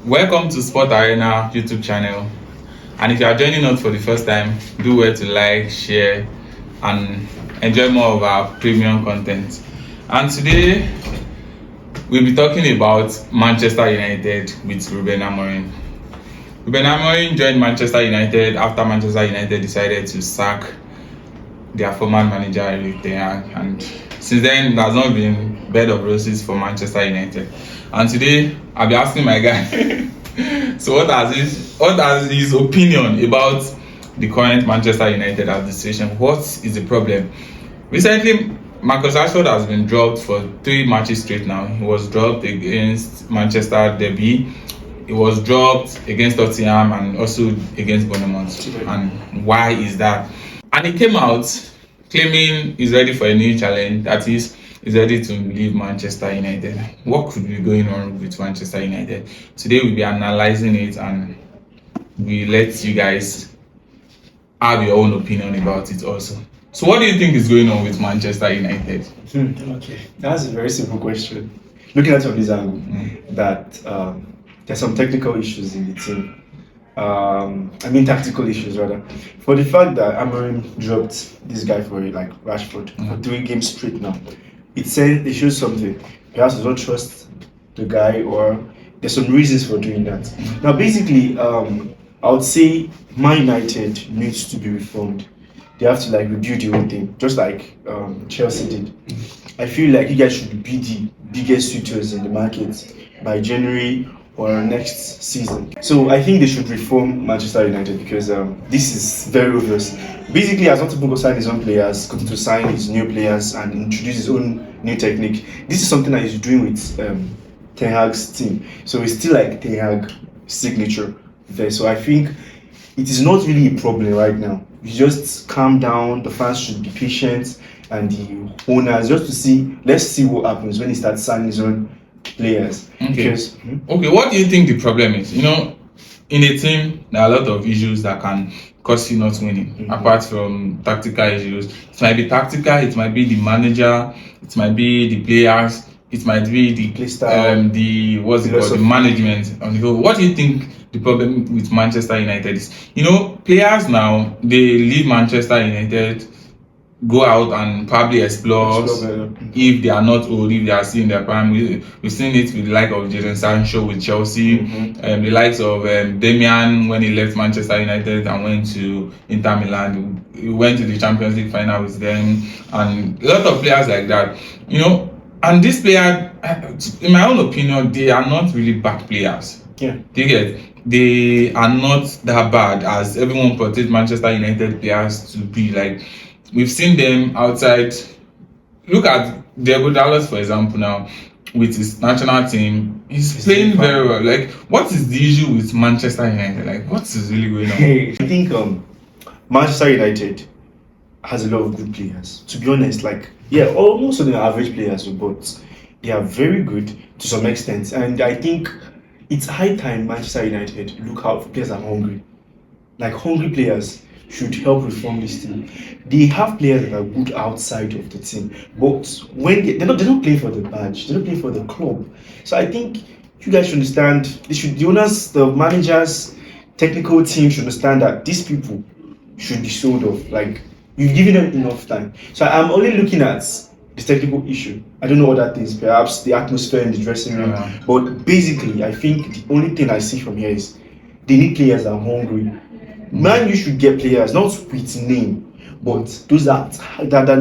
Welcome to Sport Arena YouTube channel. And if you are joining us for the first time, do well to like, share, and enjoy more of our premium content. And today, we'll be talking about Manchester United with Ruben Amorim. Ruben Amorim joined Manchester United after Manchester United decided to sack their former manager Erik ten Hag, and since then, it has not been bed of roses for Manchester United. And today, I'll be asking my guy, so what has his opinion about the current Manchester United administration? What is the problem? Recently, Marcus Rashford has been dropped for 3 matches straight now. He was dropped against Manchester Derby. He was dropped against Tottenham and also against Bournemouth. And why is that? And he came out claiming he's ready for a new challenge. That is, he's ready to leave Manchester United. What could be going on with Manchester United? Today we'll be analyzing it and we let you guys have your own opinion about it also. So what do you think is going on with Manchester United? Okay, that's a very simple question. Looking at it from this angle, that there's some technical issues in the team. Tactical issues rather. For the fact that Amorim dropped this guy for Rashford for 3 games straight now, it shows something. Perhaps he don't trust the guy, or there's some reasons for doing that. Now, basically, I would say Man United needs to be reformed. They have to rebuild the whole thing, just like Chelsea did. I feel like you guys should be the biggest suitors in the market by January or next season. So I think they should reform Manchester United because this is very obvious. Basically, as not to go sign his own players, continue to sign his new players and introduce his own new technique. This is something that he's doing with Ten Hag's team. So it's still like Ten Hag signature there. So I think it is not really a problem right now. You just calm down. The fans should be patient, and the owners let's see what happens when he starts signing his own players. Okay. What do you think the problem is? In a team, there are a lot of issues that can cause you not winning. Apart from tactical issues, it might be tactical, it might be the manager, it might be the players, it might be the play style, the management on the whole. What do you think the problem with Manchester United is? Players now, they leave Manchester United, go out and probably explore if they are not old, if they are still in their prime. We've seen it with the like of Jadon Sancho with Chelsea, the likes of Damian when he left Manchester United and went to Inter Milan. He went to the Champions League final with them, and a lot of players like that. And this player, in my own opinion, they are not really bad players. Yeah. They are not that bad as everyone portrays Manchester United players to be. We've seen them outside. Look at Diego Dallas, for example, now with his national team. He's playing very well. What is the issue with Manchester United? What is really going on? I think Manchester United has a lot of good players. To be honest, most of them are average players, but they are very good to some extent. And I think it's high time Manchester United look out for players that are hungry. Hungry players should help reform this team. They have players that are good outside of the team, but when they don't play for the badge, they don't play for the club. So I think you guys should understand. The owners, the managers, technical team should understand that these people should be sold off. You've given them enough time. So I'm only looking at the technical issue. I don't know other things, perhaps the atmosphere in the dressing room. But basically, I think the only thing I see from here is they need players that are hungry. Man, you should get players, not with name, but those that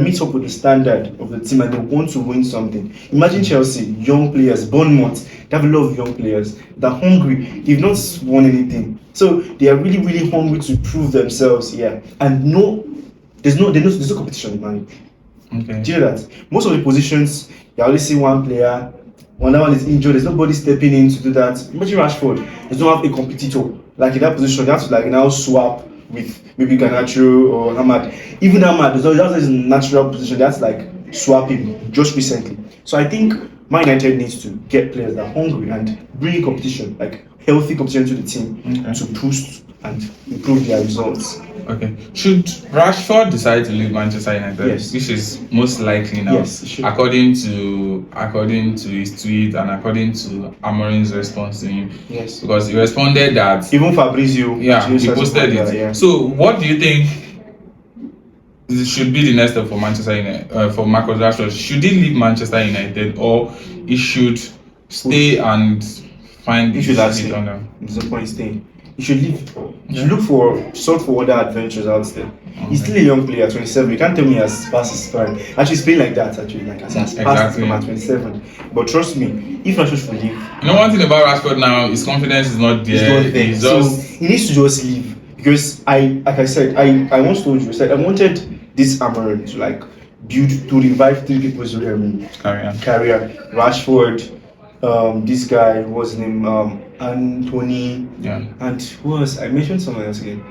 meet up with the standard of the team and they want to win something. Imagine Chelsea, young players, Bournemouth, they have a lot of young players. They're hungry. They've not won anything. So they are really, really hungry to prove themselves here. And there's no competition in mind. Okay. Do you know that? Most of the positions, you only see one player. When that one is injured, there's nobody stepping in to do that. Imagine Rashford, does not have a competitor. In that position, they have to now swap with maybe Garnacho or Ahmad. Even Ahmad, that's his natural position. That's swap him just recently. So I think Man United needs to get players that are hungry and bring competition, healthy competition to the team to boost and improve their results. Okay. Should Rashford decide to leave Manchester United, Yes. which is most likely now, Yes, he should. according to his tweet and according to Amorim's response to him, Yes. because he responded that Even Fabrizio. yeah, he said posted something it. like that, yeah. So, what do you think should be the next step for Manchester United, for Marcus Rashford? Should he leave Manchester United, or he should stay and find He should his actually. feet under? There's no point staying. You should leave. You should look for sort for other adventures out there. He's still a young player, 27. You can't tell me he has passed his prime. Actually, he's playing like that. Actually, like has passed his Exactly. prime at 27. But trust me, if Rashford should leave, You know, one thing about Rashford now, his confidence is not he's there. not there. He's So just he needs to just leave because like I said, I once told you, I said I wanted this Amaran to like build to revive three people's carry on. career. Rashford, this guy, what's his name, Anthony, Yeah. and who else? I mentioned someone else again.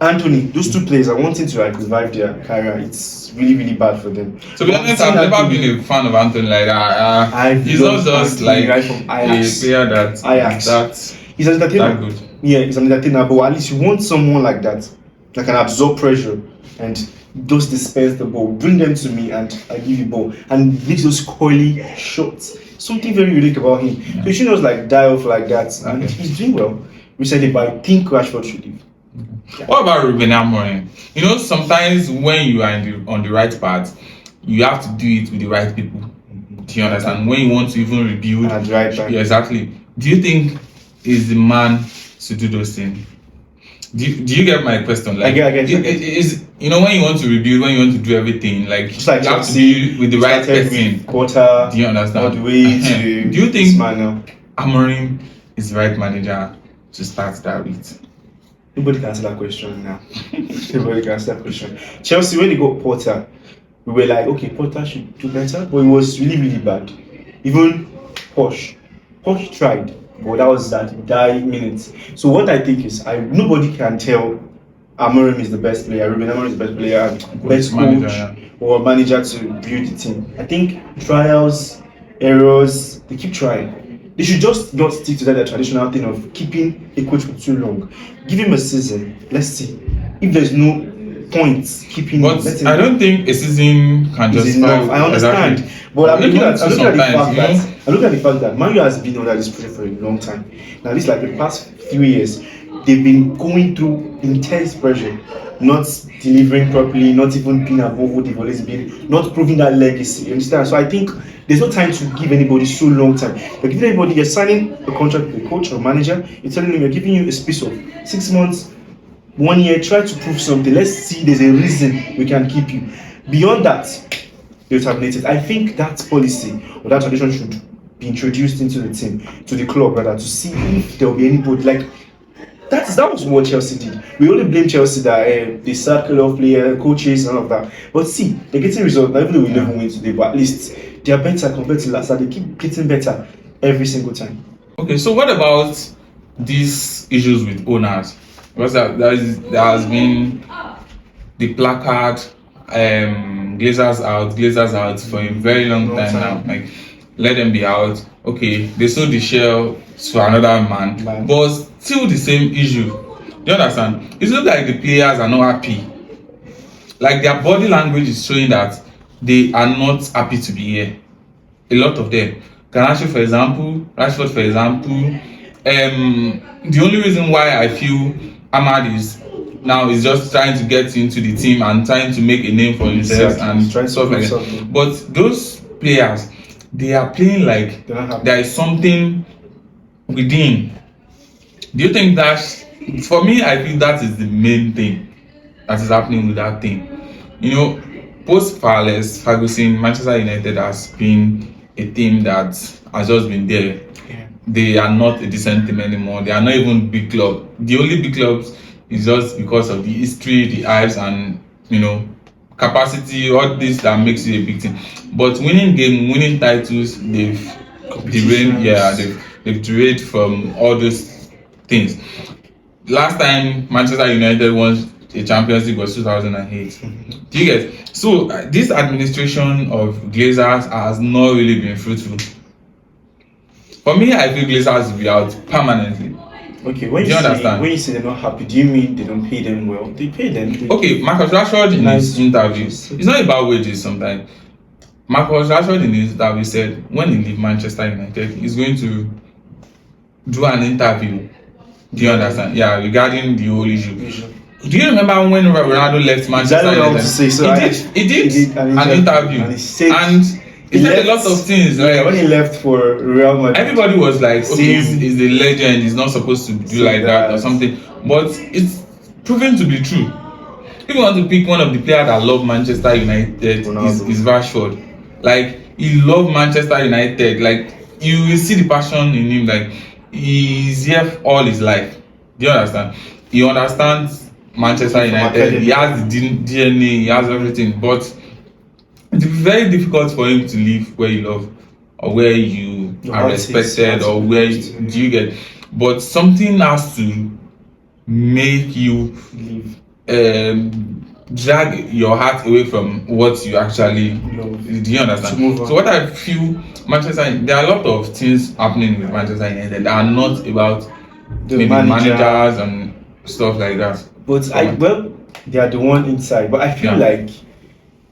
Anthony, those two players, I wanted to like revive their career. It's really, really bad for them. To be honest, I've never been a fan of Anthony like that. I've He's not loved just Anthony like right from Ajax. a player that Ajax. He's an that entertainer. good. Yeah, he's an entertainer, but at least you want someone like that that can absorb pressure and just dispense the ball. Bring them to me and I give you ball. And make those coily shots. Something very unique about him. Yeah. So you shouldn't just like die off like that. And Okay. he's doing well recently, but I think Rashford should leave. What about Ruben Amorim? You know, sometimes when you are on the right path, you have to do it with the right people. Do you understand? When you want to even rebuild, At the right time. yeah, exactly. Do you think is the man to do those things? Do you get my question? Like, I get it is, you know, when you want to rebuild, when you want to do everything, like, Just like you have to Chelsea, be with the right started person. with Potter, Do you understand? all the way to Do you this think man now. Amorim is the right manager to start that with? Nobody can answer that question now. Nobody can answer that question. Chelsea, when they got Potter, we were like, okay, Potter should do better, but it was really, really bad. Even Posh tried, but that was that die minutes. So what I think is, nobody can tell Amorim is the best player, Ruben Amorim is the best player, best Manager, coach yeah. or manager to build the team. I think trials, errors, they keep trying. They should just not stick to that traditional thing of keeping a coach for too long. Give him a season. Let's see. If there's no points keeping But him, let him I don't think a season can is justify. enough. I understand. Exactly. But I'm looking at the Sometimes, fact you that know, I look at the fact that Man U has been under this pressure for a long time. Now, this like the past few years, they've been going through intense pressure, not delivering properly, not even being above what they've always been, not proving that legacy. You understand? So I think there's no time to give anybody so long time. You're giving anybody, you're signing a contract with a coach or manager, you're telling them you're giving you a space of 6 months, 1 year, try to prove something. Let's see there's a reason we can keep you. Beyond that, they're terminated. I think that policy or that tradition should be introduced into the team, to the club rather, to see if there will be anybody like that was what Chelsea did. We only blame Chelsea that they sack a lot of players, coaches, and all of that. But see, they're getting results. Now, even though we never win today, but at least they are better compared to last year. They keep getting better every single time. okay, so what about these issues with owners? Because there has been the placard, Glazers out for a very long time now. Like, let them be out. Okay, they sold the shell to another man, but still the same issue. Do you understand? It looks like the players are not happy. Like, their body language is showing that they are not happy to be here. A lot of them. Rashford, for example. The only reason why I feel Ahmad is just trying to get into the team and trying to make a name for himself and stuff like that. But those players, they are playing like there is something within. Do you think that? For me, I feel that is the main thing that is happening with that thing. You know, post Ferguson, Manchester United has been a team that has just been there. Yeah. They are not a decent team anymore. They are not even big club. The only big clubs is just because of the history, the eyes, and capacity. All this that makes you a big team. But winning titles, they've derailed from all those things. Last time Manchester United won a Champions League was 2008. Do you get? So this administration of Glazers has not really been fruitful. For me, I feel Glazers will be out permanently. Okay, when Do you you say understand? they're not happy, do you mean they don't pay them well? They pay them. Okay, Marcus Rashford in his Nice. interview, it's not about wages sometimes. Marcus Rashford in his interview said when he leave Manchester United, he's going to do an interview. Do you understand? Yeah, regarding the whole issue. Do you remember when Ronaldo left Manchester Exactly what I want United? to say. So He did an interview, and he said, he said a lot of things. Yeah, Like, when he left for Real Madrid, everybody was like, okay, Same. he's the legend, he's not supposed to do Say like that or that. something. But it's proven to be true. If you want to pick one of the players that love Manchester United, is Rashford. Like, he loved Manchester United. Like, you will see the passion in him. Like, he's here all his life. Do you understand? He understands Manchester United. He has the DNA. He has everything. But it's very difficult for him to live where you love or where you are respected or where do you get. But something has to make you drag your heart away from what you actually do. You understand? So what I feel, there are a lot of things happening with Manchester United that are not about maybe managers and stuff like that. But they are the one inside. But I feel like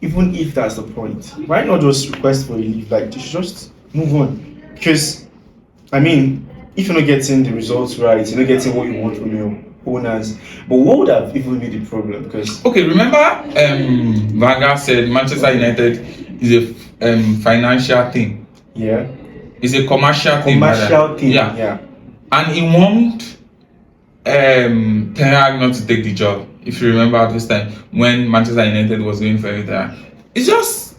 even if that's the point, why not just request for a leave? Like, you should just move on. Because, I mean, if you're not getting the results right, you're not getting what you want from your owners. But what would have even been the problem? Because remember, Van Gaal said Manchester United is a financial thing. Yeah. It's a commercial thing. Yeah. And he warned Ten Hag not to take the job. If you remember this time when Manchester United was going for it, it's just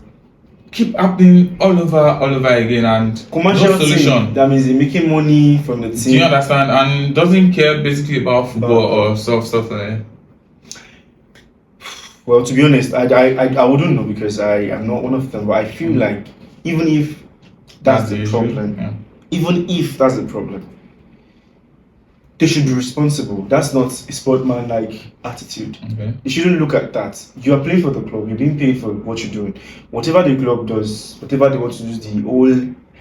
keep happening all over again, and commercial no solution. Team, that means they're making money from the team. Do you understand? And doesn't care basically about football or stuff like that. Well, to be honest, I wouldn't know because I am not one of them. But I feel like even if that's the problem, even if that's the problem, they should be responsible. That's not a sportsman-like attitude. Okay. You shouldn't look at that. You are playing for the club. You're being paid for what you're doing. Whatever the club does, whatever they want to use the whole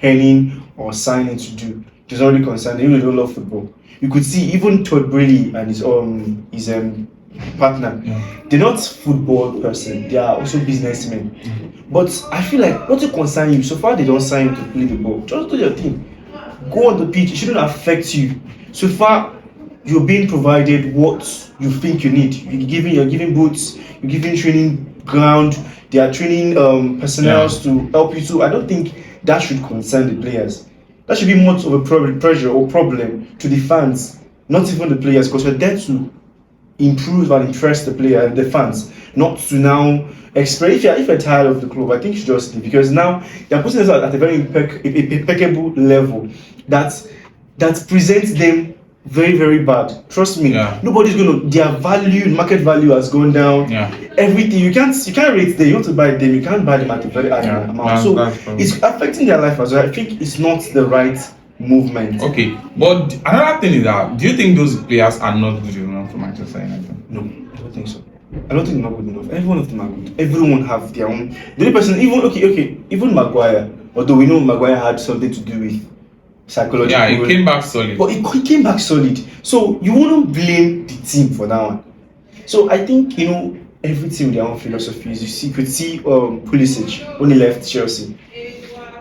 earning or signing to do, does not really concern them. They don't love football. You could see even Todd Brady and his partner. They're not football person. They are also businessmen. But I feel like what to concern you? So far, they don't sign you to play the ball. Just do your thing. Go on the pitch. It shouldn't affect you. So far, you're being provided what you think you need. You're giving boots, you're giving training ground, they are training personnel to help you too. I don't think that should concern the players. That should be much of a pressure or problem to the fans, not even the players, because we're there to improve and interest the player and the fans, not to now express. If you're tired of the club, I think you should just leave, because now you're putting us at a very impeccable level that presents them very, very bad. Trust me. Nobody's gonna. Their market value has gone down. Everything you can't rate them. You want to buy them, you can't buy them at a very high amount. So it's affecting their life as well. I think it's not the right movement. Okay, but another thing is that, do you think those players are not good enough for Manchester United? No, I don't think so. I don't think they're not good enough. Every one of them are good. Everyone have their own. The only person, even Maguire. Although we know Maguire had something to do with psychology. Yeah, he came back solid. But he came back solid. So you wouldn't blame the team for that one. So I think every team with their own philosophies. You could see Pulisic when he left Chelsea.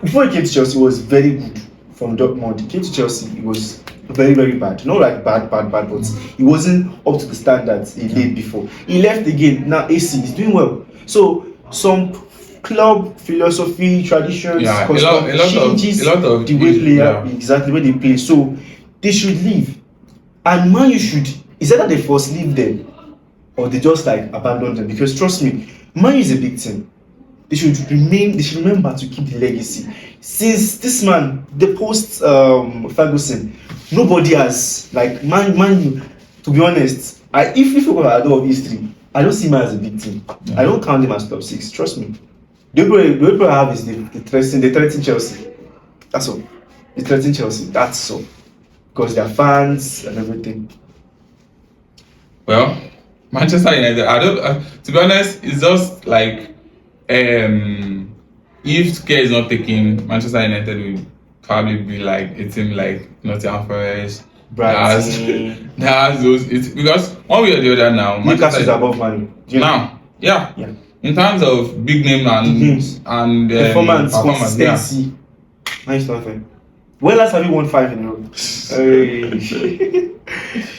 Before he came to Chelsea, he was very good from Dortmund. He came to Chelsea, he was very, very bad. Not like bad, but he wasn't up to the standards he did before. He left again. Now AC is doing well. So some club philosophy, traditions, changes the way player exactly where they play. So they should leave. And Man U should, is either they force leave them or they just abandon them. Because trust me, Man U is a big team. They should remember to keep the legacy. Since this man, the post Ferguson, nobody has Man U. To be honest, if you go at the of history, I don't see Man as a big team. I don't count them as top 6. Trust me. The only I have is they threaten Chelsea. That's all. They threaten Chelsea. That's all. Because they're fans and everything. Well, Manchester United, I don't. To be honest, it's just like if care is not taken, Manchester United will probably be like a team like Nottingham Forest, Brighton. That's those. It's because one way or the other now. Newcastle is above Man U. Now, yeah. Yeah. In terms of big name and Big names. Performance, yeah. consistency. Nice nothing. When last have you won 5 in a row? Hey.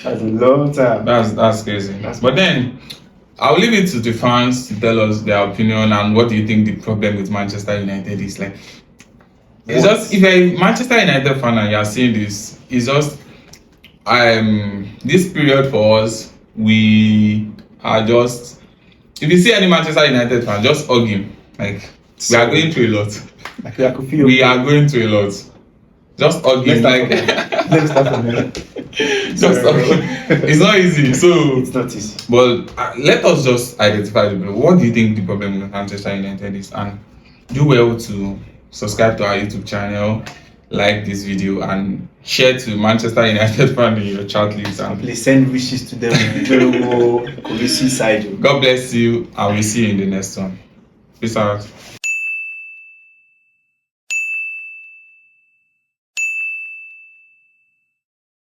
That's a long time. That's crazy. But then I'll leave it to the fans to tell us their opinion and what do you think the problem with Manchester United is. Like, it's just if you're a Manchester United fan and you're seeing this, it's just this period for us, we are just, if you see any Manchester United fan, just hug him. Like, we are going through a lot. Like, I could feel We are going through a lot. Just hug him. Let's start from there. Just hug him. It's not easy. So It's not easy. but let us just identify the problem. What do you think the problem with Manchester United is? And do well to subscribe to our YouTube channel, like this video, and share to Manchester United fan in your chat list. And Please send wishes to them in the side. God bless you, and we'll see you in the next one. Peace out.